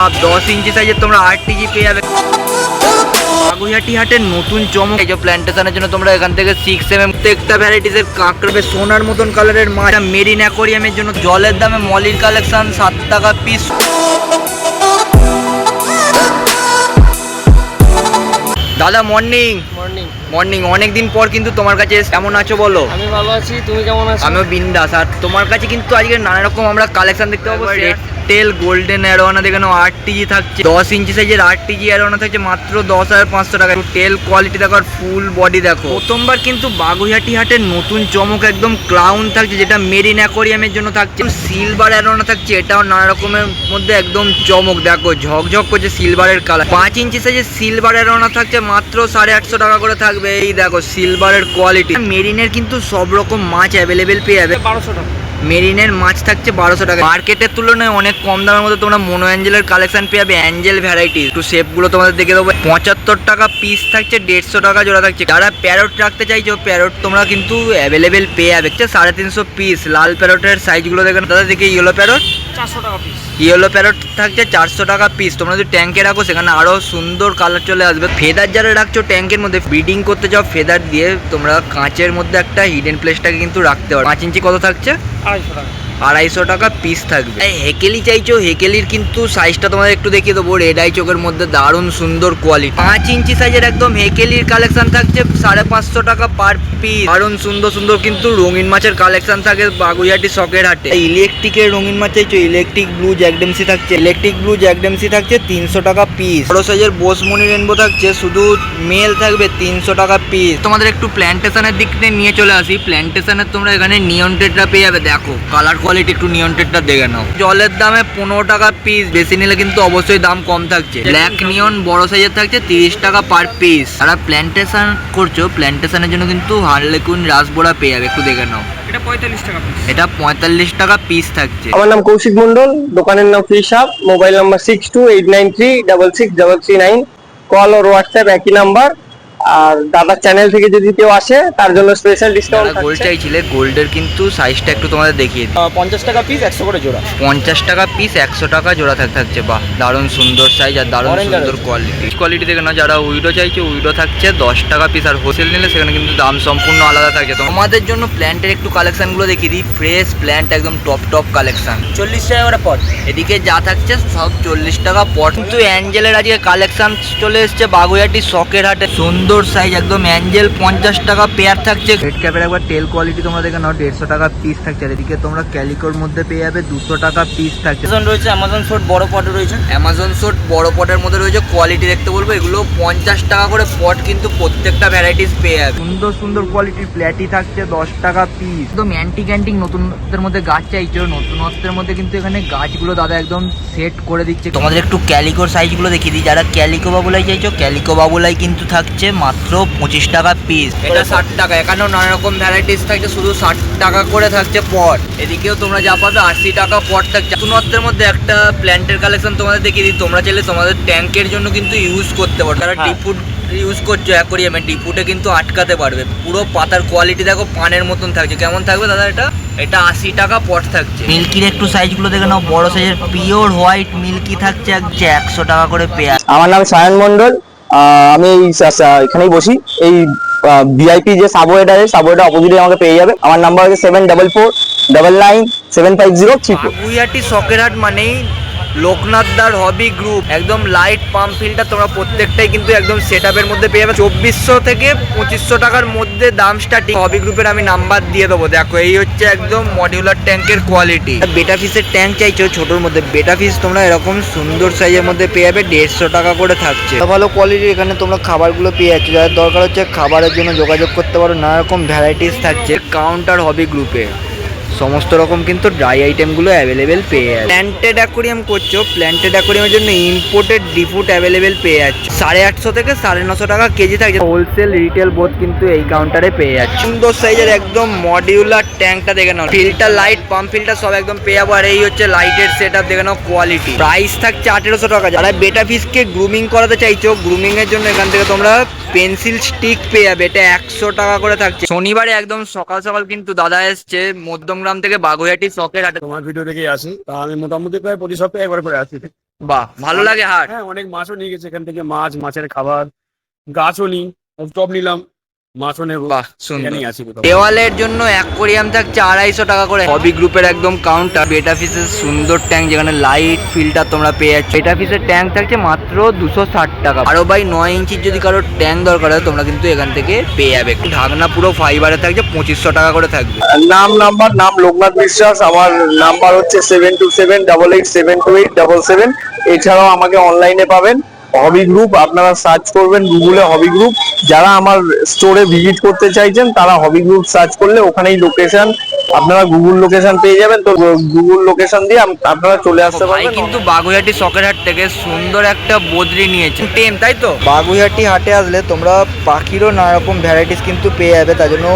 10 ইঞ্চি সাইজের তোমরা আরটিজি পেয়ে যাবে। বাগুইহাটি হাটের নতুন চমক এই যে প্ল্যান্টেশনের জন্য তোমরা এখান থেকে 6mm প্রত্যেকটা ভ্যারাইটিসের কাঁকড়া সোনার মতন কালারের মাছ। মেরিন অ্যাকোরিয়ামের জন্য জলের দামে মলির কালেকশন 7 টাকা পিস। দাদা মর্নিং। মর্নিং অনেকদিন পর কিন্তু তোমার কাছে কেমন আছো বলো? আমি ভালো আছি, তুমি কেমন আছো? আমিও বিন্দাস। আর তোমার কাছে কিন্তু আজকে নানা রকম আমরা কালেকশন দেখতে পাবো। টেল গোল্ডেন অ্যারোয়ানা দেখে নাও, 8TG থাকছে, 10 ইঞ্চি সাইজের 8TG অ্যারোয়ানা থাকছে মাত্র 10,500 টাকা। টেল কোয়ালিটি দেখো আর ফুল বডি দেখো। প্রথমবার কিন্তু বাগুইহাটি হাটের নতুন চমক একদম ক্লাউন থাকছে, যেটা মেরিন অ্যাকোরিয়ামের জন্য থাকছে। সিলভার অ্যারোয়ানা থাকছে, এটাও নানা রকমের মধ্যে একদম চমক দেখো, ঝকঝক করছে সিলভারের কালার। 5 ইঞ্চি সাইজের সিলভার অ্যারোয়ানা থাকছে মাত্র 850 টাকা করে থাকবে। এই দেখো সিলভারের কোয়ালিটি। মেরিনের কিন্তু সব রকম মাছ অ্যাভেলেবেল পেয়ে যাবে। 1200 টাকা মেরিনের মাছ থাকছে 1200 টাকা। মার্কেটের তুলনায় অনেক কম দামের মধ্যে তোমরা মোনো অ্যাঞ্জেলের কালেকশন পেয়ে যাবে। অ্যাঞ্জেল ভ্যারাইটি একটু শেপগুলো তোমাদের দেখে দেবো। 75 টাকা পিস থাকছে, 150 টাকা জোড়া থাকছে। যারা প্যারট রাখতে চাইছো প্যারট তোমরা কিন্তু অ্যাভেলেবেল পেয়ে যাবে। 350 পিস। লাল প্যারটের সাইজগুলো দেখেন দাদা, দেখে ইয়েলো প্যারট 400 টাকা পিস। ইয়েলো প্যারট থাকছে 400 টাকা পিস। তোমরা যদি ট্যাঙ্কে রাখো সেখানে আরো সুন্দর কালার চলে আসবে। ফেদার যারা রাখছো ট্যাঙ্কের মধ্যে ব্রিডিং করতে যাও ফেদার দিয়ে, তোমরা কাঁচের মধ্যে একটা হিডেন প্লেসটাকে কিন্তু রাখতে পারো। 5 ইঞ্চি কত থাকছে? 250 টাকা। 250 টাকা পিস থাকবে। হেকেলি চাইছো, হেকেলির কিন্তু সাইজটা তোমাদের একটু দেখিয়ে দেবো। রেড আই চোখের মধ্যে দারুণ সুন্দর কোয়ালিটি। 5 ইঞ্চি সাইজের একদম হেকেলির কালেকশন থাকছে 550 টাকা পার পিস। দারুণ সুন্দর সুন্দর কিন্তু রঙিন মাছের কালেকশন থাকে বাগুইহাটি শখের হাটে। ইলেকট্রিকের রঙিন মাছ চাইছো, ইলেকট্রিক ব্লু জ্যাকডেমসি থাকছে। ইলেকট্রিক ব্লু জ্যাকডেমসি থাকছে 300 টাকা পিস। বড় সাইজের বোসমনি রেনবো থাকছে, শুধু মেল থাকবে 300 টাকা পিস। তোমাদের একটু প্ল্যান্টেশনের দিক থেকে নিয়ে চলে আসি। প্ল্যান্টেশনের তোমরা এখানে নিয়ন টেট্রা পেয়ে যাবে। দেখো কালার কোয়ালিটি একটু নিয়ন টেট্রা দেখে নাও। জলের দামে 15 টাকা পিস, বেশি নিলে কিন্তু অবশ্যই দাম কম থাকছে। ব্ল্যাক নিয়ন বড় সাইজের থাকছে 30 টাকা পার পিস। যারা প্ল্যান্টেশন করছো প্ল্যান্টেশনের জন্য কিন্তু হারলেকুইন রাসবোরা পেয়ে যাবে, একটু দেখে নাও। এটা 45 টাকা পিস। এটা 45 টাকা পিস থাকছে। আমার নাম কৌশিক মন্ডল, দোকানের নাম fish hub, mobile number 6289366339। Call ওর হোয়াটসঅ্যাপ একই নাম্বার। আর দাদার চ্যানেল থেকে যদি কেউ আসে তার জন্য স্পেশাল ডিসকাউন্ট যারা গোল্ড চাইছিলে গোল্ডের কিন্তু সাইজটা একটু তোমাদের দেখিয়ে দিই। 50 টাকা পিস, 100 করে জোড়া। 50 টাকা পিস, 100 টাকা জোড়া থাকছে। বাহ, দারুণ সুন্দর সাইজ আর দারুণ সুন্দর কোয়ালিটি দেখে না। যারা উইডো চাইছে উইডো থাকছে 10 টাকা পিস। আর হোলসেল নিলে সেখানে কিন্তু দাম সম্পূর্ণ আলাদা থাকে। তো আমাদের জন্য প্ল্যান্টের একটু কালেকশনগুলো দেখিয়ে দিই। ফ্রেশ প্ল্যান্ট একদম টপ কালেকশন, 40 টাকা করে পট। এদিকে যা থাকছে সব 40 টাকা পট। কিন্তু অ্যাঞ্জেলের আজকে কালেকশন চলে এসছে বাগুইহাটি শখের হাটে। সুন্দর সাইজ একদম অ্যাঞ্জেল 50 টাকা পেয়ার থাকছে। রেড ক্যাপের একবার টেল কোয়ালিটি তোমরা দেখে নাও, 150 টাকা পিস থাকছে। আর এদিকে তোমরা ক্যালিকোর মধ্যে পেয়ে যাবে 200 টাকা পিস থাকছে। রয়েছে অ্যামাজন শট বড় পটে রয়েছে। অ্যামাজন শট বড় পটের মধ্যে রয়েছে। কোয়ালিটি দেখতে বলবো, এগুলো 50 টাকা করে পট, কিন্তু প্রত্যেকটা ভ্যারাইটিস পেয়ে যাবে। সুন্দর সুন্দর কোয়ালিটির প্ল্যাটি থাকছে 10 টাকা পিস। একদম অ্যান্টিক নতুনত্বের মধ্যে গাছ চাইছো, নতুনত্বের মধ্যে কিন্তু এখানে গাছগুলো দাদা একদম সেট করে দিচ্ছে। তোমাদের একটু ক্যালিকোর সাইজগুলো দেখিয়ে দিই। যারা ক্যালিকো বাবুলাই চাইছো ক্যালিকো বাবুলাই কিন্তু থাকছে মাত্র 25 টাকা পিস। এটা 60 টাকা। এখানেও নানা রকম ভ্যারাইটিস থাকছে, শুধু 60 টাকা করে থাকছে পট। এদিকেও তোমরা যা পাবে 80 টাকা পট থাকছে। নতুনত্বের মধ্যে একটা প্ল্যান্টের কালেকশন তোমাদের দেখিয়ে দিই। তোমরা চাইলে তোমাদের ট্যাঙ্কের জন্য কিন্তু ইউজ করতে পারো। যারা ডিপুট ইউজ করছো অ্যাকোরিয়ামে, ডিপুটে কিন্তু আটকাতে পারবে। পুরো পাতার কোয়ালিটি দেখো, পানের মতন থাকছে। কেমন থাকবে দাদা? এটা 80 টাকা পট থাকছে। মিল্কির একটু সাইজগুলো দেখে নাও। বড় সাইজের পিওর হোয়াইট মিল্কি থাকছে 100 টাকা করে পেয়ার। আমার নাম সায়ন মন্ডল, আমি এখানেই বসি। এই ভিআইপি যে সাবওয়েটা আছে, সাবওয়েটা অপোজিটে আমাকে পেয়ে যাবে। আমার নাম্বার হচ্ছে 7449975034। বাগুইহাটি শখের হাট মানেই লোকনাথদার হবি গ্রুপ। একদম লাইট পাম্প ফিল্টার তোমরা প্রত্যেকটাই কিন্তু একদম সেটআপের মধ্যে পেয়ে যাবে। 2400 থেকে 2500 টাকার মধ্যে দাম স্টার্টিং। হবি গ্রুপের আমি নাম্বার দিয়ে দেবো। দেখো এই হচ্ছে একদম মডিউলার ট্যাঙ্কের কোয়ালিটি। বেটা ফিসের ট্যাঙ্ক চাইছো ছোটোর মধ্যে, বেটা ফিস তোমরা এরকম সুন্দর সাইজের মধ্যে পেয়ে যাবে। 150 টাকা করে থাকছে। ভালো কোয়ালিটির এখানে তোমরা খাবারগুলো পেয়ে যাচ্ছ। যাদের দরকার হচ্ছে খাবারের জন্য যোগাযোগ করতে পারো। নানা রকম ভ্যারাইটিস থাকছে কাউন্টার হবি গ্রুপে। সমস্ত রকম কিন্তু ড্রাই আইটেমগুলো অ্যাভেলেবেল পেয়ে যাচ্ছে। প্ল্যান্টেড অ্যাকোরিয়াম করছো, প্ল্যান্টেড অ্যাকোরিয়ামের জন্য ইম্পোর্টেড ডিফুট অ্যাভেলেবেল পেয়ে যাচ্ছে। 850 থেকে 950 টাকা কেজি থাকে। হোলসেল রিটেল বোধ কিন্তু এই কাউন্টারে পেয়ে যাচ্ছে। সুন্দর সাইজের একদম মডিউলার ট্যাঙ্কটা দেখে নাও। ফিল্টার লাইট পাম্প ফিল্টার সব একদম পেয়ে যাবো। আর এই হচ্ছে লাইটের সেটআপ দেখে নাও। কোয়ালিটি প্রাইস থাকছে 1800 টাকা। যারা বেটা ফিসকে গ্রুমিং করাতে চাইছো, গ্রুমিং এর জন্য এখান থেকে তোমরা পেন্সিল স্টিক পেয়ে যাবে। এটা 100 টাকা করে থাকছে। শনিবারে একদম সকাল সকাল কিন্তু দাদা এসছে মধ্যমগ্রাম ঝাড়গ্রাম থেকে বাগুইহাটি শখের হাটে। তোমার ভিডিও দেখেই আসি, তা আমি মোটামুটি প্রায় প্রতি সপ্তাহে একবার করে আসি। বাহ, ভালো লাগে হাট। হ্যাঁ, অনেক মাছও নিয়ে গেছে এখান থেকে, মাছ, মাছের খাবার, গাছও নিই, টপ নিলাম, মাছও নেবো। বাহ, সুন্দর। এখানেই আছি কোথাও। দেওয়ালের জন্য অ্যাকোয়ারিয়াম থাকছে 250 টাকা করে। হবি গ্রুপের একদম কাউন্টার। বেটা ফিসের সুন্দর ট্যাঙ্ক, যেখানে লাইট ফিল্টার তোমরা পেয়ে যাচ্ছ। বেটা ফিসের ট্যাঙ্ক থাকছে মাত্র 260 টাকা। আরো বাই 9 ইঞ্চির যদি কারোর ট্যাঙ্ক দরকার হয় তোমরা কিন্তু এখান থেকে পেয়ে যাবে। ঢাকনা পুরো ফাইবারে থাকছে, 2500 টাকা করে থাকবে। নাম লোকনাথ বিশ্বাস। আমার নাম্বার হচ্ছে 7278872877। এছাড়াও আমাকে অনলাইনে পাবেন হবি গ্রুপ, আপনারা সার্চ করবেন গুগলে হবি গ্রুপ। যারা আমার স্টোরে ভিজিট করতে চাইছেন তারা হবি গ্রুপ সার্চ করলে ওখানেই লোকেশন, আপনারা গুগল লোকেশন পেয়ে যাবেন। তো গুগল লোকেশন দিয়ে আপনারা চলে আসতে ভাই পারবেন। কিন্তু বাগুইহাটি শখের হাট থেকে সুন্দর একটা বদ্রি নিয়েছে টেম, তাই তো? বাগুইহাটি হাটে আসলে তোমরা পাখিরও নানা রকম ভ্যারাইটিস কিন্তু পেয়ে যাবে। তার জন্য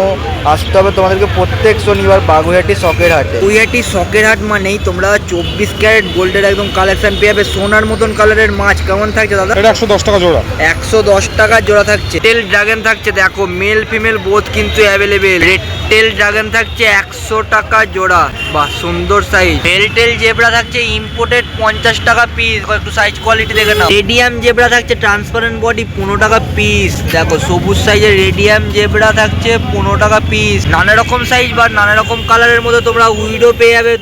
আসতে হবে তোমাদেরকে প্রত্যেক শনিবার বাগুইহাটি শখের হাটে। বাগুইহাটি শখের হাট মানেই তোমরা 24 ক্যারেট গোল্ডের একদম কালেকশন পেয়ে যাবে। সোনার মতন কালারের মাছ কেমন থাকছে দাদা? এটা 110 টাকা জোড়া। 110 টাকা জোড়া থাকছে। টেল ড্রাগন থাকছে, দেখো মেল ফিমেল বোথ কিন্তু অ্যাভেলেবেল। রেড টেল ড্রাগন থাকছে 100 টাকা জোড়া, বাহ সুন্দর সাইজ। টেল জেব্রা থাকছে ইম্পোর্টেড 50 টাকা পিস, একটু সাইজ কোয়ালিটি দেখে নাও। রেডিয়াম জেব্রা থাকছে ট্রান্সপারেন্ট বডি 15 টাকা পিস, দেখো সবুজ সাইজের রেডিয়াম জেব্রা থাকছে 15 টাকা পিস। নানা রকম সাইজ বা নানা রকম কালারের মধ্যে তোমরা উইডো পেয়ে যাবে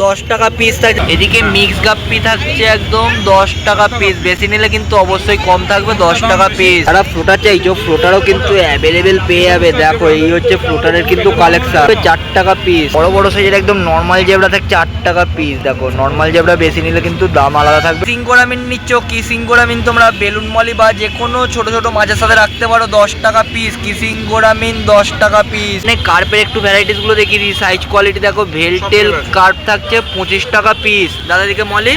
10 টাকা পিস থাকছে। এদিকে মিক্স গাপ্পি থাকছে একদম 10 টাকা পিস, বেশি নিলে কিন্তু অবশ্যই কম থাকবে, 10 টাকা পিস। যারা ফ্লোটার চাইছো ফ্লোটারও কিন্তু অ্যাভেলেবেল পেয়ে যাবে। দেখো এই হচ্ছে ফ্লোটারের কিন্তু কালেকশন, 4 টাকা পিস। বড় বড় সাইজের একদম নর্মাল জেব্রা থাকছে 8 টাকা পিস। দেখো নর্মাল জেব্রা বেশি নিলে কিন্তু দাম আলাদা থাকবে। সিঙ্গোরামিন নিচ্ছ কি সিঙ্গোরামিন তোমরা বেলুন মলি বা যে কোনো ছোট ছোট মাছের সাথে রাখতে পারো, 10 টাকা পিস। কি সিঙ্গোরামিন 10 টাকা পিস। মানে কার্পের একটু ভ্যারাইটিস গুলো দেখিয়ে দিই, সাইজ কোয়ালিটি দেখো। ভেলটেল কার্প থাকছে 25 টাকা পিস। দাদা দিকে মলি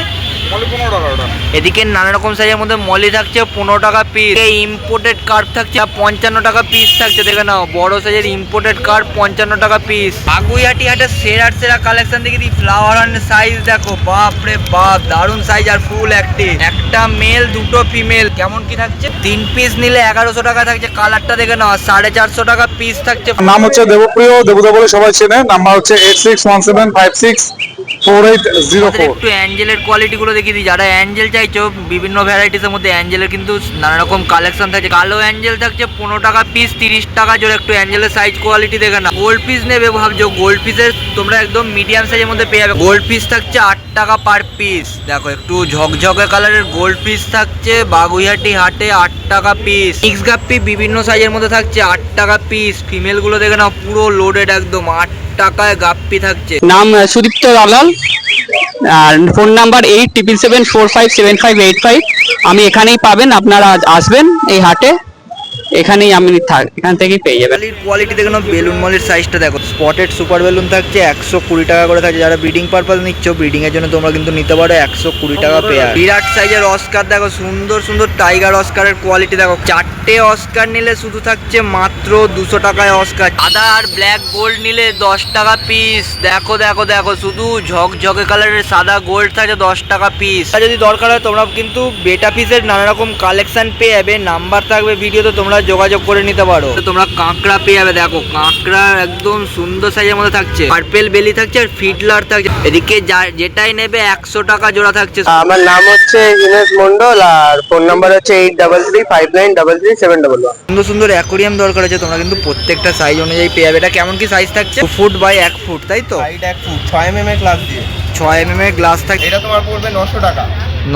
15 টাকা ওটা। এদিকে নানা রকম সাইজের মধ্যে মলি থাকছে 15 টাকা পিস। ইম্পোর্টেড কার্প থাকছে 55 টাকা পিস থাকছে, দেখে নাও বড় সাইজের ইম্পোর্টেড কার্প 55 টাকা পিস। বাগুইহাটি হাটে সেরা কালেকশন দেখে দিই। ফ্লাওয়ার হান্ডের সাইজ দেখো, বাপ রে বাপ দারুন সাইজ আর ফুল অ্যাক্টিভ। একটা মেল দুটো ফিমেল। কেমন কি থাকছে? 3 পিস নিলে 1100 টাকা থাকছে। কালারটা দেখে নাও, 450 টাকা পিস থাকছে। নাম হচ্ছে দেবপ্রিয়, দেবদা বলে সবাই চেনে। নাম্বার হচ্ছে 8617564804। একটু অ্যাঞ্জেলের কোয়ালিটি গুলো দেখিয়ে দিই। যারা অ্যাঞ্জেল চাইছো বিভিন্ন ভ্যারাইটিসের মধ্যে অ্যাঞ্জেলের কিন্তু নানা রকম কালেকশন থাকছে। কালো অ্যাঞ্জেল থাকছে 15 টাকা পিস, 30 টাকা জোড়া। একটু অ্যাঞ্জেলের সাইজ কোয়ালিটি দেখে না। গোল্ড পিস নেবে ভাবছো, গোল্ড পিসের তোমরা একদম মিডিয়াম সাইজের মধ্যে পেয়ে যাবে। গোল্ড পিস থাকছে 8 টাকা পার পিস। দেখো একটু ঝকঝকে কালারের গোল্ড পিস থাকছে বাগুইহাটি হাটে 8 টাকা পিস। মিক্স গাপ্পি বিভিন্ন সাইজের মধ্যে থাকছে 8 টাকা পিস। ফিমেল গুলো দেখে নাও পুরো লোডেড একদম, 8 টাকায় গাপ্পি থাকছে। নাম সুদীপ্ত দালাল, আর ফোন নাম্বার 8777457585। আমি এখানেই পাবেন, আপনারা আসবেন এই হাটে, এখানেই আমি এখান থেকেই পেয়ে যাবেন। কোয়ালিটি দেখে নাও। বেলুন মলের সাইজটা দেখো, স্পটেড সুপার বেলুন থাকছে 120 টাকা করে থাকছে। যারা ব্রিডিং পারপাস নিচ্ছ, ব্রিডিং এর জন্য তোমরা কিন্তু নিতে পারো 120 টাকা পেয়ার। বিরাট সাইজের অস্কার দেখো, সুন্দর সুন্দর টাইগার অস্কারের কোয়ালিটি দেখো। 4টে অস্কার নিলে শুধু থাকছে মাত্র 200 টাকায় অস্কার। সাদা আর ব্ল্যাক গোল্ড নিলে 10 টাকা পিস। দেখো দেখো দেখো, শুধু ঝকঝকে কালারের সাদা গোল্ড থাকছে 10 টাকা পিস। যদি দরকার হয় তোমরা কিন্তু বেটা পিসের নানা রকম কালেকশন পেয়ে যাবে। নাম্বার থাকবে ভিডিওতে, তোমরা যোগাযোগ করে নিতে পারো। তোমরা কাঁকড়া পেয়ে যাবে। দেখো কাঁকড়া একদম সুন্দর সাইজের মধ্যে থাকছে, পার্পেল বেলি থাকছে আর ফিডলার থাকছে। এদিকে যেটাই নেবে 100 টাকা জোড়া থাকছে। আমার নাম হচ্ছে হিমেশ মন্ডল, আর ফোন নাম্বার হচ্ছে 8335933371। সুন্দর সুন্দর অ্যাকোরিয়াম দরকার আছে, তোমরা কিন্তু প্রত্যেকটা সাইজ অনুযায়ী পেয়ে যাবে। এটা কেমন কি সাইজ থাকছে? 2 ফুট বাই 1 ফুট, তাই তো? 1 ফুট 6 mm এর গ্লাস দিয়ে। 6 mm এর গ্লাস থাকছে। এটা তোমার পড়বে 900 টাকা।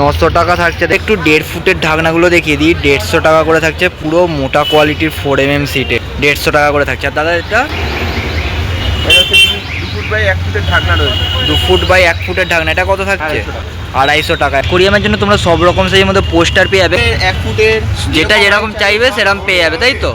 900 টাকা থাকছে। একটু 1.5 ফুটের ঢাকনাগুলো দেখিয়ে দিই। 150 টাকা করে থাকছে, পুরো মোটা কোয়ালিটির 4 mm সিটে 150 টাকা করে থাকছে। আর দাদা এটা হচ্ছে 2 ফুট বাই 1 ফুটের ঢাকনা রয়েছে। 2 ফুট বাই 1 ফুটের ঢাকনা, এটা কত থাকছে? 250 টাকা। কোরিয়ামের জন্য তোমরা সব রকম সাইজের মধ্যে পোস্টার পেয়ে যাবে। 1 ফুটের যেটা যেরকম চাইবে সেরকম পেয়ে যাবে, তাই তো?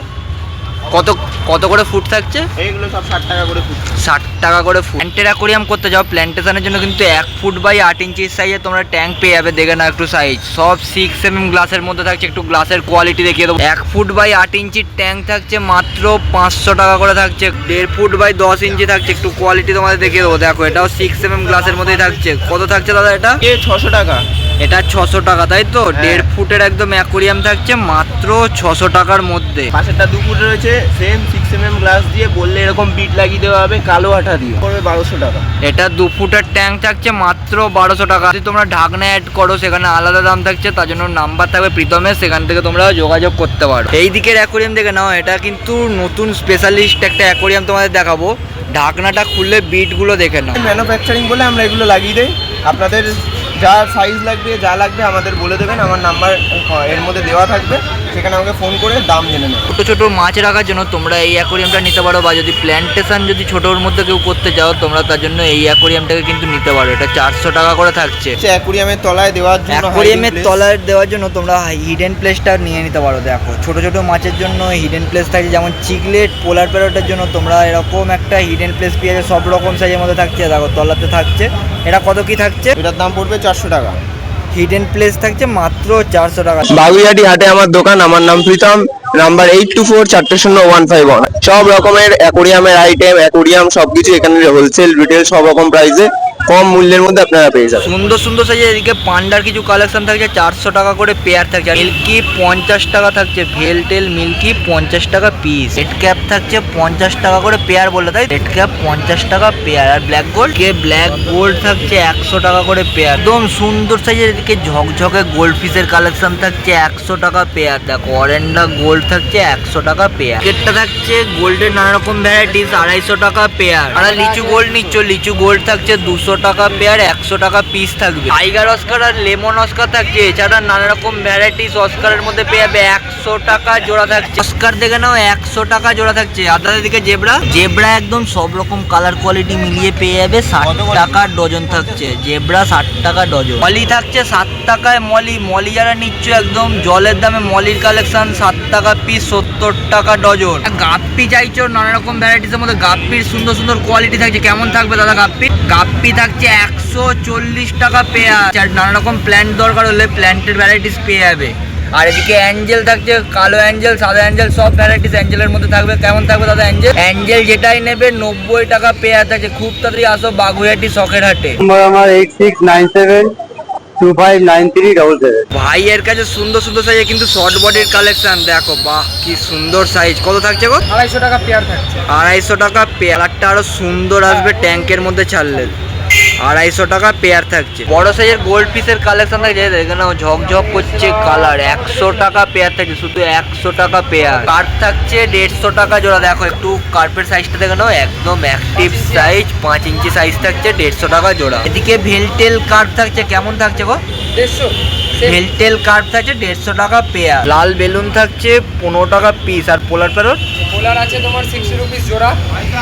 কত কত করে ফুট থাকছে? এইগুলো সব 60 টাকা করে ফুট। 60 টাকা করে ফুট। প্ল্যান্টের অ্যাকোরিয়াম করতে যাও, প্ল্যান্টেশনের জন্য কিন্তু 1 ফুট বাই 8 ইঞ্চির সাইজে তোমরা ট্যাঙ্ক পেয়ে যাবে। দেখে না একটু সাইজ, সব 6 mm গ্লাসের মধ্যে থাকছে। একটু গ্লাসের কোয়ালিটি দেখিয়ে দেবো। 1 ফুট বাই 8 ইঞ্চির ট্যাঙ্ক থাকছে মাত্র 500 টাকা করে থাকছে। 1.5 ফুট বাই 10 ইঞ্চি থাকছে। একটু কোয়ালিটি তোমাদের দেখিয়ে দেবো। দেখো এটাও 6 mm গ্লাসের মধ্যেই থাকছে। কত থাকছে দাদা এটা? 600 টাকা। এটা 600 টাকা, তাই তো? 1.5 ফুটের একদম অ্যাকোরিয়াম থাকছে মাত্র 600 টাকার মধ্যে। পাশেরটা 2 ফুট রয়েছে, সেম 6mm গ্লাস দিয়ে, বললে এরকম বিট লাগিয়ে দেওয়া হবে কালো আঠা দিয়ে, পড়বে 1200 টাকা। এটা 2 ফুটের ট্যাঙ্ক থাকছে মাত্র 1200 টাকা। যদি তোমরা ঢাকনা অ্যাড করো সেখানে আলাদা দাম থাকছে, তার জন্য নাম্বার থাকবে প্রীতমের, সেখান থেকে তোমরা যোগাযোগ করতে পারো। এই দিকের অ্যাকোরিয়াম দেখে নাও, এটা কিন্তু নতুন স্পেশালিস্ট একটা অ্যাকোরিয়াম তোমাদের দেখাবো। ঢাকনাটা খুললে বিটগুলো দেখে নাও। ম্যানুফ্যাকচারিং বলে আমরা এগুলো লাগিয়ে দেই। আপনাদের যা সাইজ লাগবে, যা লাগবে আমাদের বলে দেবেন, আমার নাম্বার এর মধ্যে দেওয়া থাকবে, সেখানে আমাকে ফোন করে দাম জেনে নেবেন। ছোটো ছোটো মাছ রাখার জন্য তোমরা এই অ্যাকোরিয়ামটা নিতে পারো, বা যদি প্ল্যান্টেশন যদি ছোটোর মধ্যে কেউ করতে চাও তোমরা, তার জন্য এই অ্যাকোরিয়ামটাকে কিন্তু নিতে পারো। এটা 400 টাকা করে থাকছে। অ্যাকোরিয়ামের তলায় দেওয়ার জন্য, অ্যাকোরিয়ামের তলায় দেওয়ার জন্য তোমরা হিডেন প্লেসটা নিয়ে নিতে পারো। দেখো ছোটো ছোটো মাছের জন্য হিডেন প্লেস থাকে, যেমন চিকলেট, পোলার প্যারটের জন্য তোমরা এরকম একটা হিডেন প্লেস পেয়ে যাবে, সব রকম সাইজের মধ্যে থাকছে। দেখো তলাতে থাকছে। এটা কত কি থাকছে? এটার দাম পড়বে 400 টাকা। হিডেন প্লেস থাকছে মাত্র 400 টাকা। বাগুইহাটি হাটে আমার দোকান, আমার নাম প্রীতম, নাম্বার 8244400151। সব রকমের অ্যাকোরিয়ামের আইটেম, অ্যাকোরিয়াম সবকিছু এখানে হোলসেল রিটেল সব রকম প্রাইসে কম মূল্যের মধ্যে আপনারা পেয়ে যাবেন। সুন্দর সুন্দর সাইজের এদিকে পান্ডার কিছু কালেকশন থাকছে, 400 টাকা করে পেয়ার থাকছে। মিল্কি 50 টাকা থাকছে, ভেলটেল মিল্কি 50 টাকা পিস। রেড ক্যাপ থাকছে 50 টাকা করে পেয়ার, বললে তাই? রেড ক্যাপ 50 টাকা পেয়ার। আর ব্ল্যাক গোল্ড ব্ল্যাক গোল্ড থাকছে 100 টাকা করে পেয়ার। একদম সুন্দর সাইজের এদিকে ঝকঝকে গোল্ড ফিশের কালেকশন থাকছে 100 টাকা পেয়ার। দেখো অরেন্ডা গোল্ড থাকছে 100 টাকা পেয়ার। এটা থাকছে গোল্ডের নানা রকম ভ্যারাইটিস 250 টাকা পেয়ার। আর লিচু গোল্ড নিচ্ছ, লিচু গোল্ড থাকছে 200 টাকা পেয়ার, 100 টাকা পিস থাকবে। টাইগার অস্কার আর লেমন অস্কার থাকছে, এছাড়া নানা রকম ভ্যারাইটিস অস্কারের মধ্যে পেয়ে যাবে 100 টাকা জোড়া থাকছে। অস্কার দেখে নাও 100 টাকা জোড়া থাকছে। আপনাদের দিকে জেব্রা, জেব্রা একদম সব রকম কালার কোয়ালিটি মিলিয়ে পেয়ে যাবে 60 টাকা ডজন থাকছে। জেব্রা 60 টাকা ডজন। মলি থাকছে 7 টাকায়। মলি যারা নিচ্ছ একদম জলের দামে, মলির কালেকশন 7 টাকা পিস, 70 টাকা ডজন। গাপ্পি চাইছো নানা রকম ভ্যারাইটিসের মধ্যে, গাপ্পির সুন্দর সুন্দর কোয়ালিটি থাকছে। কেমন থাকবে দাদা গাপ্পি? গাপ্পি থাকছে 140 টাকা পেয়ার। আর নানা রকম প্ল্যান্ট দরকার হলে প্ল্যান্টের ভ্যারাইটিস পেয়ে যাবে। আর এদিকে অ্যাঞ্জেল থাকছে, কালো অ্যাঞ্জেল, সাদা অ্যাঞ্জেল, সব ভ্যারাইটিস অ্যাঞ্জেলের মধ্যে থাকবে। কেমন থাকবে দাদা অ্যাঞ্জেল? অ্যাঞ্জেল যেটাই নেবে 90 টাকা পেয়ার থাকছে। খুব তাড়াতাড়ি আসো বাগুইহাটি শখের হাটে। আমার 8697259377। ভাইয়ের কাছে সুন্দর সুন্দর সাইজে কিন্তু শর্ট বডির কালেকশন দেখো, বাহ কি সুন্দর সাইজ। কত থাকছে গো? 250 টাকা পেয়ার থাকছে। 250 টাকা পেয়ার। কালারটা আরো সুন্দর আসবে ট্যাঙ্কের মধ্যে ছাড়লে। 250 টাকা পেয়ার থাকছে। বড় সাইজের গোল্ড পিসের কালেকশন থাকছে, এখানে ঝকঝক করছে কালার। 100 টাকা পেয়ার থাকছে, শুধু 100 টাকা পেয়ার। কার্প থাকছে 150 টাকা জোড়া। দেখো একটু কার্পের সাইজটা দেখে নাও, একদম অ্যাক্টিভ সাইজ, 5 ইঞ্চি সাইজ থাকছে, 150 টাকা জোড়া। এদিকে ভেলটেল কার্প থাকছে, কেমন থাকছে গো? 150। ভেলটেল কার্প থাকছে 150 টাকা পেয়ার। লাল বেলুন থাকছে 15 টাকা পিস। আর পোলার প্যারট, পোলার আছে তোমার 60 রুপিস জোড়া।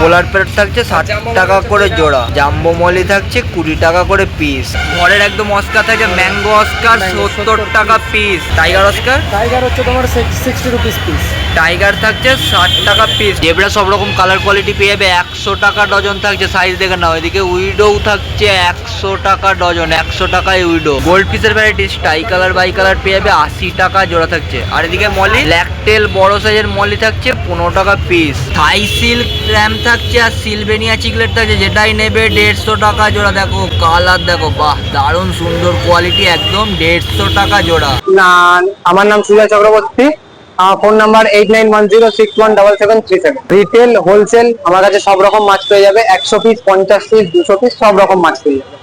পোলার প্যারট থাকছে 60 টাকা করে জোড়া। জাম্বো মলি থাকছে 20 টাকা করে পিস। ঘরের একদম অস্কার থাকছে ম্যাঙ্গো অস্কার 70 টাকা পিস। টাইগার অস্কার, টাইগার হচ্ছে তোমার 60 রুপিস পিস। টাইগার থাকছে 60 টাকা পিস। জেব্রা সব রকম কালার কোয়ালিটি পেয়ে যাবে 100 টাকা ডজন থাকছে। সাইজ দেখে নাও। এদিকে উইডো থাকছে 100 টাকা ডজন, 100 টাকায় উইডো। গোল্ড পিসের varieties tie colour by colour পেয়ে যাবে 80 টাকা জোড়া থাকছে। আর এদিকে মলি ব্ল্যাকটেল বড় সাইজের মলি থাকছে 15 টাকা পিস। থাই সিল্ক ক্র্যাম থাকছে আর সিলভেনিয়া চিকলেট থাকছে, যেটাই নেবে 150 টাকা জোড়া। দেখো কালার দেখো, বাহ দারুণ সুন্দর কোয়ালিটি, একদম 150 টাকা জোড়া। না, আমার নাম সুজয় চক্রবর্তী। আমার ফোন নাম্বার 8910617737। রিটেল হোলসেল আমার কাছে সব রকম মাছ পেয়ে যাবে। 100 পিস, 50 পিস, 200 পিস সব রকম মাছ পেয়ে যাবে।